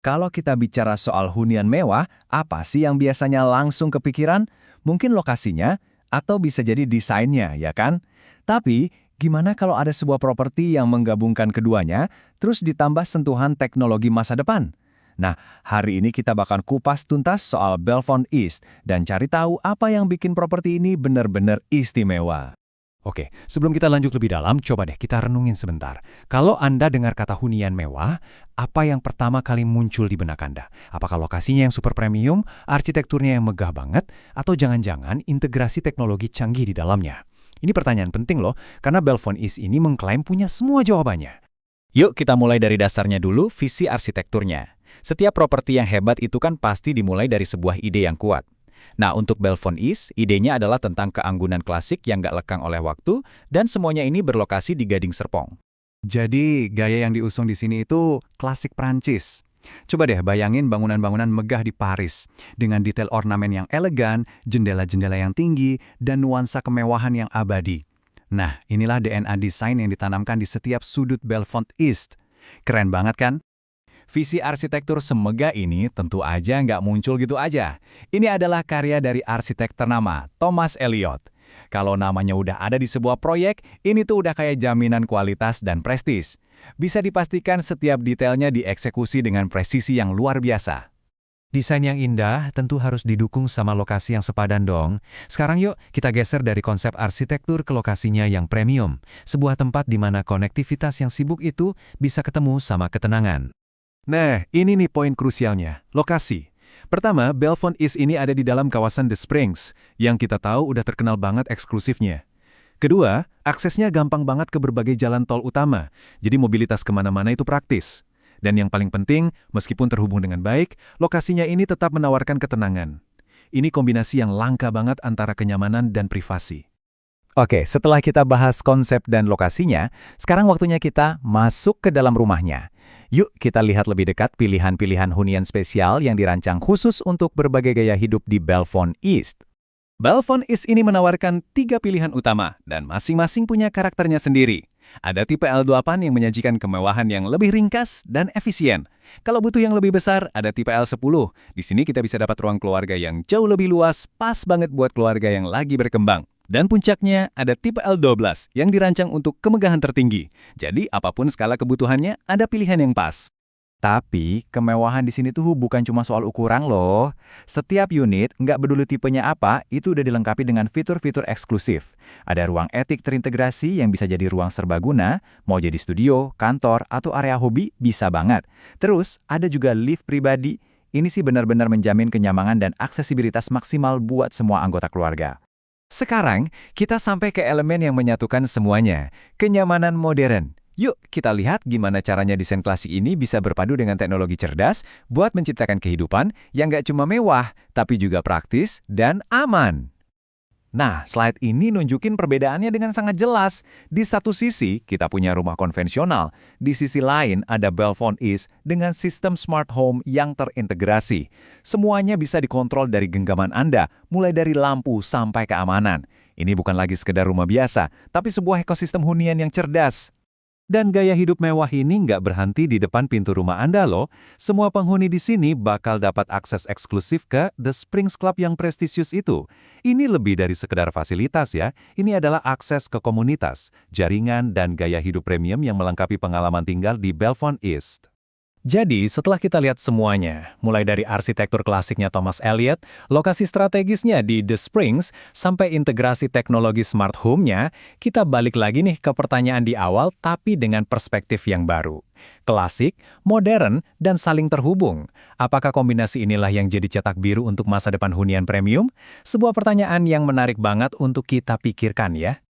Kalau kita bicara soal hunian mewah, apa sih yang biasanya langsung kepikiran? Mungkin lokasinya, atau bisa jadi desainnya, ya kan? Tapi, gimana kalau ada sebuah properti yang menggabungkan keduanya, terus ditambah sentuhan teknologi masa depan? Nah, hari ini kita bakal kupas tuntas soal Belfont East dan cari tahu apa yang bikin properti ini benar-benar istimewa. Oke, sebelum kita lanjut lebih dalam, coba deh kita renungin sebentar. Kalau Anda dengar kata hunian mewah, apa yang pertama kali muncul di benak Anda? Apakah lokasinya yang super premium, arsitekturnya yang megah banget, atau jangan-jangan integrasi teknologi canggih di dalamnya? Ini pertanyaan penting loh, karena Belfont East ini mengklaim punya semua jawabannya. Yuk kita mulai dari dasarnya dulu, visi arsitekturnya. Setiap properti yang hebat itu kan pasti dimulai dari sebuah ide yang kuat. Nah, untuk Belfont East, idenya adalah tentang keanggunan klasik yang nggak lekang oleh waktu, dan semuanya ini berlokasi di Gading Serpong. Jadi, gaya yang diusung di sini itu klasik Prancis. Coba deh bayangin bangunan-bangunan megah di Paris, dengan detail ornamen yang elegan, jendela-jendela yang tinggi, dan nuansa kemewahan yang abadi. Nah, inilah DNA desain yang ditanamkan di setiap sudut Belfont East. Keren banget kan? Visi arsitektur semegah ini tentu aja nggak muncul gitu aja. Ini adalah karya dari arsitek ternama, Thomas Elliot. Kalau namanya udah ada di sebuah proyek, ini tuh udah kayak jaminan kualitas dan prestis. Bisa dipastikan setiap detailnya dieksekusi dengan presisi yang luar biasa. Desain yang indah tentu harus didukung sama lokasi yang sepadan dong. Sekarang yuk kita geser dari konsep arsitektur ke lokasinya yang premium. Sebuah tempat di mana konektivitas yang sibuk itu bisa ketemu sama ketenangan. Nah, ini nih poin krusialnya, lokasi. Pertama, Belfont East ini ada di dalam kawasan The Springs, yang kita tahu udah terkenal banget eksklusifnya. Kedua, aksesnya gampang banget ke berbagai jalan tol utama, jadi mobilitas kemana-mana itu praktis. Dan yang paling penting, meskipun terhubung dengan baik, lokasinya ini tetap menawarkan ketenangan. Ini kombinasi yang langka banget antara kenyamanan dan privasi. Oke, setelah kita bahas konsep dan lokasinya, sekarang waktunya kita masuk ke dalam rumahnya. Yuk kita lihat lebih dekat pilihan-pilihan hunian spesial yang dirancang khusus untuk berbagai gaya hidup di Belfont East. Belfont East ini menawarkan 3 pilihan utama dan masing-masing punya karakternya sendiri. Ada tipe L8 yang menyajikan kemewahan yang lebih ringkas dan efisien. Kalau butuh yang lebih besar, ada tipe L10. Di sini kita bisa dapat ruang keluarga yang jauh lebih luas, pas banget buat keluarga yang lagi berkembang. Dan puncaknya ada tipe L12 yang dirancang untuk kemegahan tertinggi. Jadi apapun skala kebutuhannya, ada pilihan yang pas. Tapi, kemewahan di sini tuh bukan cuma soal ukuran loh. Setiap unit, nggak peduli tipenya apa, itu udah dilengkapi dengan fitur-fitur eksklusif. Ada ruang etik terintegrasi yang bisa jadi ruang serbaguna, mau jadi studio, kantor, atau area hobi, bisa banget. Terus, ada juga lift pribadi. Ini sih benar-benar menjamin kenyamanan dan aksesibilitas maksimal buat semua anggota keluarga. Sekarang, kita sampai ke elemen yang menyatukan semuanya, kenyamanan modern. Yuk, kita lihat gimana caranya desain klasik ini bisa berpadu dengan teknologi cerdas buat menciptakan kehidupan yang nggak cuma mewah, tapi juga praktis dan aman. Nah, slide ini nunjukin perbedaannya dengan sangat jelas. Di satu sisi, kita punya rumah konvensional. Di sisi lain, ada Belfont East dengan sistem smart home yang terintegrasi. Semuanya bisa dikontrol dari genggaman Anda, mulai dari lampu sampai keamanan. Ini bukan lagi sekedar rumah biasa, tapi sebuah ekosistem hunian yang cerdas. Dan gaya hidup mewah ini nggak berhenti di depan pintu rumah Anda loh. Semua penghuni di sini bakal dapat akses eksklusif ke The Springs Club yang prestisius itu. Ini lebih dari sekedar fasilitas ya. Ini adalah akses ke komunitas, jaringan, dan gaya hidup premium yang melengkapi pengalaman tinggal di Belfont East. Jadi, setelah kita lihat semuanya, mulai dari arsitektur klasiknya Thomas Elliot, lokasi strategisnya di The Springs, sampai integrasi teknologi smart home-nya, kita balik lagi nih ke pertanyaan di awal tapi dengan perspektif yang baru. Klasik, modern, dan saling terhubung. Apakah kombinasi inilah yang jadi cetak biru untuk masa depan hunian premium? Sebuah pertanyaan yang menarik banget untuk kita pikirkan ya.